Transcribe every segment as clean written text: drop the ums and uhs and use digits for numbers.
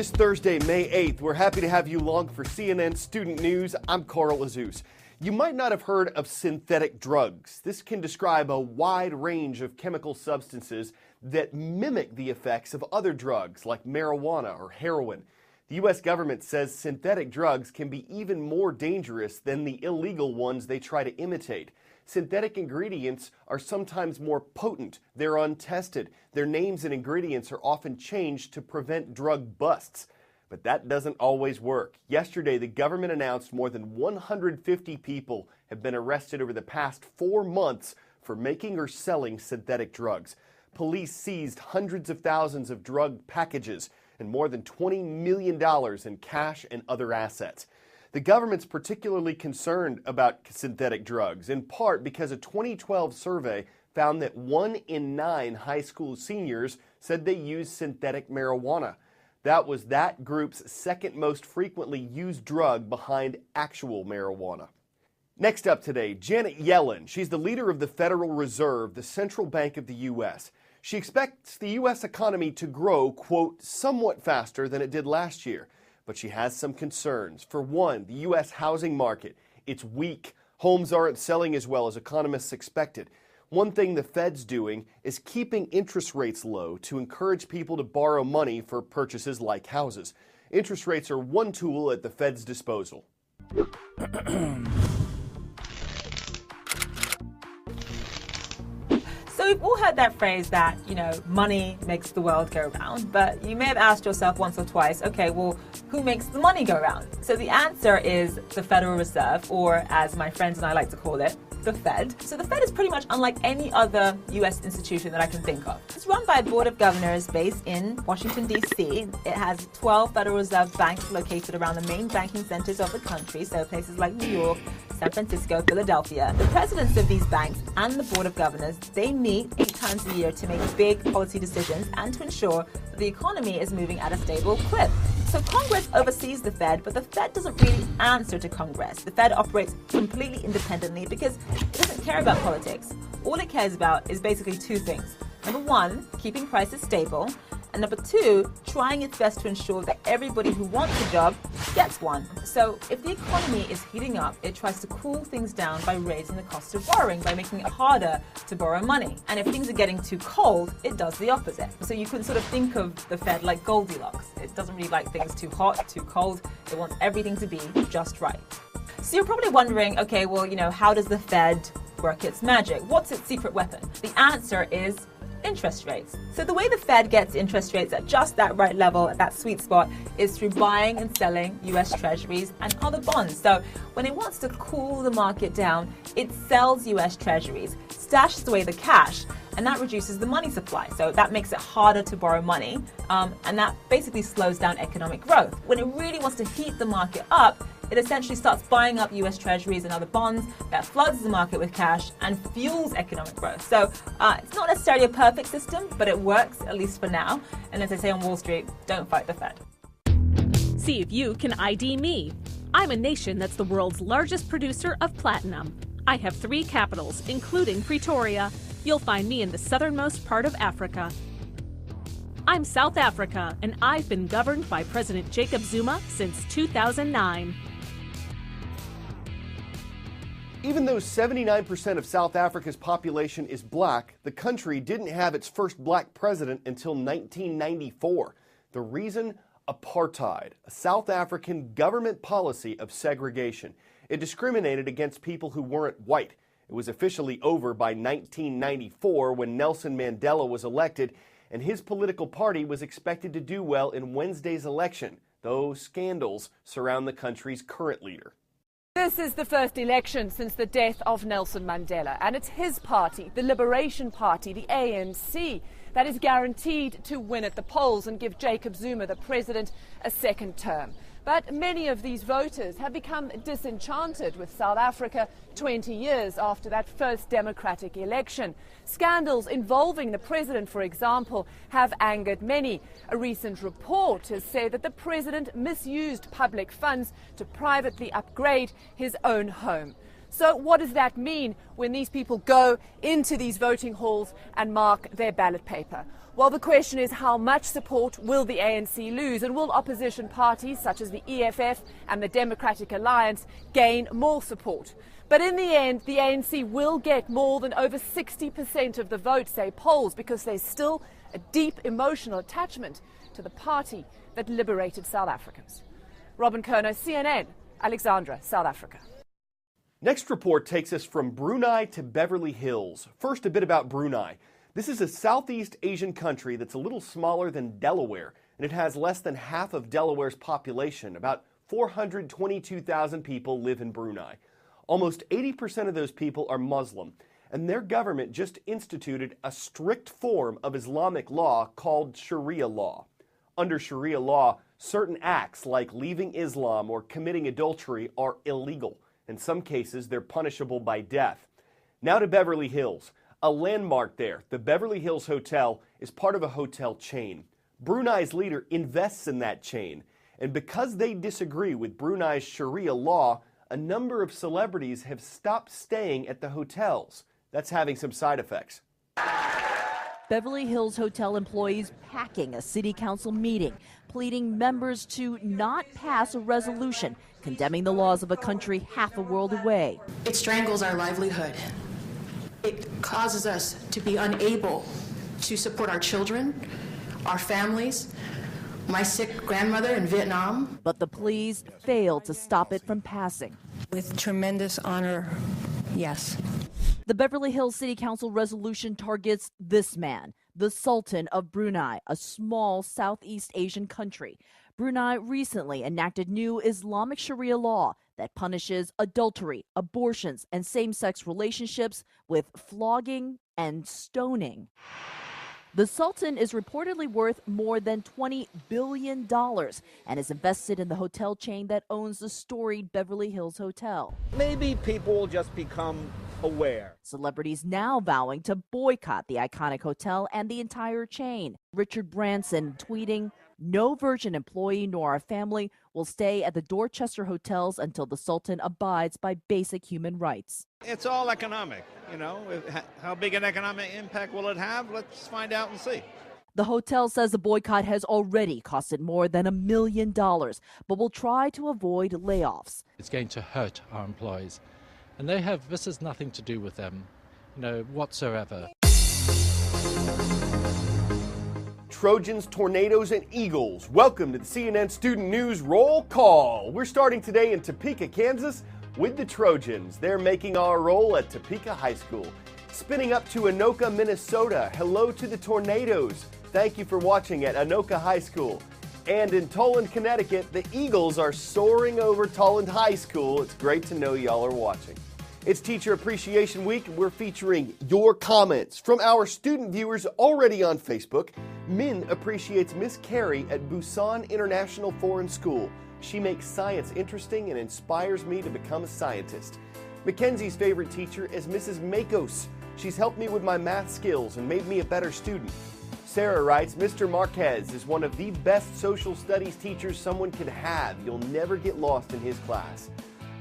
this Thursday, May 8th. We're happy to have you along for CNN Student News. I'm Carl Azus. You might not have heard of synthetic drugs. This can describe a wide range of chemical substances that mimic the effects of other drugs like marijuana or heroin. The U.S. government says synthetic drugs can be even more dangerous than the illegal ones they try to imitate. Synthetic ingredients are sometimes more potent. They're untested. Their names and ingredients are often changed to prevent drug busts. But that doesn't always work. Yesterday, the government announced more than 150 people have been arrested over the past 4 months for making or selling synthetic drugs. Police seized hundreds of thousands of drug packages and more than $20 million in cash and other assets. The government's particularly concerned about synthetic drugs, in part because a 2012 survey found that 1 in 9 high school seniors said they used synthetic marijuana. That was that group's second most frequently used drug behind actual marijuana. Next up today, Janet Yellen. She's the leader of the Federal Reserve, the central bank of the U.S. She expects the U.S. economy to grow, quote, somewhat faster than it did last year. But she has some concerns. For one, the U.S. housing market. It's weak. Homes aren't selling as well as economists expected. One thing the Fed's doing is keeping interest rates low to encourage people to borrow money for purchases like houses. Interest rates are one tool at the Fed's disposal. So we've all heard that phrase that, money makes the world go round, but you may have asked yourself once or twice, okay, well, who makes the money go round? So the answer is the Federal Reserve, or as my friends and I like to call it, the Fed. So the Fed is pretty much unlike any other U.S. institution that I can think of. It's run by a board of governors based in Washington, D.C. It has 12 Federal Reserve banks located around the main banking centers of the country, so places like New York, San Francisco, Philadelphia. The presidents of these banks and the board of governors, they meet 8 times a year to make big policy decisions and to ensure that the economy is moving at a stable clip. So Congress oversees the Fed, but the Fed doesn't really answer to Congress. The Fed operates completely independently because it doesn't care about politics. All it cares about is basically 2 things. Number 1, keeping prices stable. And number 2, trying its best to ensure that everybody who wants a job gets one. So if the economy is heating up, it tries to cool things down by raising the cost of borrowing, by making it harder to borrow money. And if things are getting too cold, it does the opposite. So you can sort of think of the Fed like Goldilocks. It doesn't really like things too hot, too cold. It wants everything to be just right. So you're probably wondering, okay, well, how does the Fed work its magic? What's its secret weapon? The answer is interest rates. So the way the Fed gets interest rates at just that right level, at that sweet spot, is through buying and selling U.S. Treasuries and other bonds. So when it wants to cool the market down, it sells U.S. Treasuries, stashes away the cash, and that reduces the money supply. So that makes it harder to borrow money, and that basically slows down economic growth. When it really wants to heat the market up, it essentially starts buying up U.S. Treasuries and other bonds that floods the market with cash and fuels economic growth. So it's not necessarily a perfect system, but it works, at least for now. And as they say on Wall Street, don't fight the Fed. See if you can ID me. I'm a nation that's the world's largest producer of platinum. I have 3 capitals, including Pretoria. You'll find me in the southernmost part of Africa. I'm South Africa, and I've been governed by President Jacob Zuma since 2009. Even though 79% of South Africa's population is black, the country didn't have its first black president until 1994. The reason? Apartheid, a South African government policy of segregation. It discriminated against people who weren't white. It was officially over by 1994 when Nelson Mandela was elected, and his political party was expected to do well in Wednesday's election, though scandals surround the country's current leader. This is the first election since the death of Nelson Mandela, and it's his party, the Liberation Party, the ANC, that is guaranteed to win at the polls and give Jacob Zuma, the president, a second term. But many of these voters have become disenchanted with South Africa 20 years after that first democratic election. Scandals involving the president, for example, have angered many. A recent report has said that the president misused public funds to privately upgrade his own home. So what does that mean when these people go into these voting halls and mark their ballot paper? Well, the question is, how much support will the ANC lose, and will opposition parties such as the EFF and the Democratic Alliance gain more support? But in the end, the ANC will get more than over 60% of the vote, say polls, because there's still a deep emotional attachment to the party that liberated South Africans. Robin Kerner, CNN, Alexandra, South Africa. Next report takes us from Brunei to Beverly Hills. First, a bit about Brunei. This is a Southeast Asian country that's a little smaller than Delaware, and it has less than half of Delaware's population. About 422,000 people live in Brunei. Almost 80% of those people are Muslim, and their government just instituted a strict form of Islamic law called Sharia law. Under Sharia law, certain acts like leaving Islam or committing adultery are illegal. In some cases, they're punishable by death. Now to Beverly Hills. A landmark there, the Beverly Hills Hotel, is part of a hotel chain. Brunei's leader invests in that chain. And because they disagree with Brunei's Sharia law, a number of celebrities have stopped staying at the hotels. That's having some side effects. Beverly Hills hotel employees packing a city council meeting, pleading members to not pass a resolution condemning the laws of a country half a world away. It strangles our livelihood. It causes us to be unable to support our children, our families, my sick grandmother in Vietnam. But the pleas failed to stop it from passing. With tremendous honor, yes. The Beverly Hills City Council resolution targets this man, the Sultan of Brunei, a small Southeast Asian country. Brunei recently enacted new Islamic Sharia law that punishes adultery, abortions, and same-sex relationships with flogging and stoning. The Sultan is reportedly worth more than $20 billion and is invested in the hotel chain that owns the storied Beverly Hills Hotel. Maybe people will just become aware. Celebrities now vowing to boycott the iconic hotel and the entire chain. Richard Branson tweeting, "No Virgin employee nor a family will stay at the Dorchester hotels until the Sultan abides by basic human rights." It's all economic, you know. How big an economic impact will it have? Let's find out and see. The hotel says the boycott has already costed more than $1 million, but will try to avoid layoffs. It's going to hurt our employees, and this has nothing to do with them, whatsoever. Trojans, tornadoes, and eagles. Welcome to the CNN Student News Roll Call. We're starting today in Topeka, Kansas with the Trojans. They're making our roll at Topeka High School. Spinning up to Anoka, Minnesota. Hello to the Tornadoes. Thank you for watching at Anoka High School. And in Toland, Connecticut, the Eagles are soaring over Toland High School. It's great to know y'all are watching. It's Teacher Appreciation Week, and we're featuring your comments from our student viewers already on Facebook. Min appreciates Miss Carey at Busan International Foreign School. She makes science interesting and inspires me to become a scientist. Mackenzie's favorite teacher is Mrs. Makos. She's helped me with my math skills and made me a better student. Sarah writes, Mr. Marquez is one of the best social studies teachers someone could have. You'll never get lost in his class.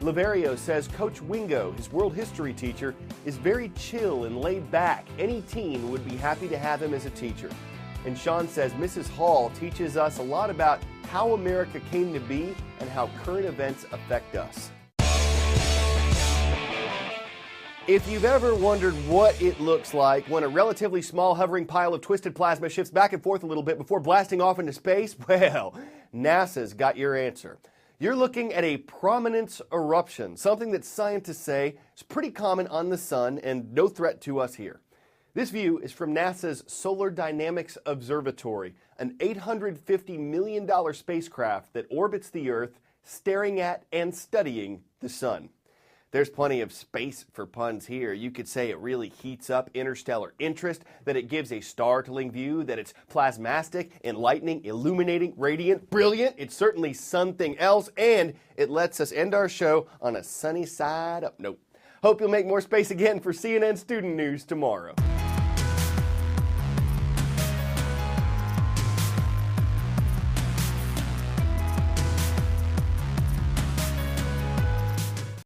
Laverio says Coach Wingo, his world history teacher, is very chill and laid back. Any teen would be happy to have him as a teacher. And Sean says Mrs. Hall teaches us a lot about how America came to be and how current events affect us. If you've ever wondered what it looks like when a relatively small hovering pile of twisted plasma shifts back and forth a little bit before blasting off into space, well, NASA's got your answer. You're looking at a prominence eruption, something that scientists say is pretty common on the sun and no threat to us here. This view is from NASA's Solar Dynamics Observatory, an $850 million spacecraft that orbits the Earth, staring at and studying the sun. There's plenty of space for puns here. You could say it really heats up interstellar interest, that it gives a startling view, that it's plasmastic, enlightening, illuminating, radiant, brilliant. It's certainly something else, and it lets us end our show on a sunny side up. Nope. Hope you'll make more space again for CNN Student News tomorrow.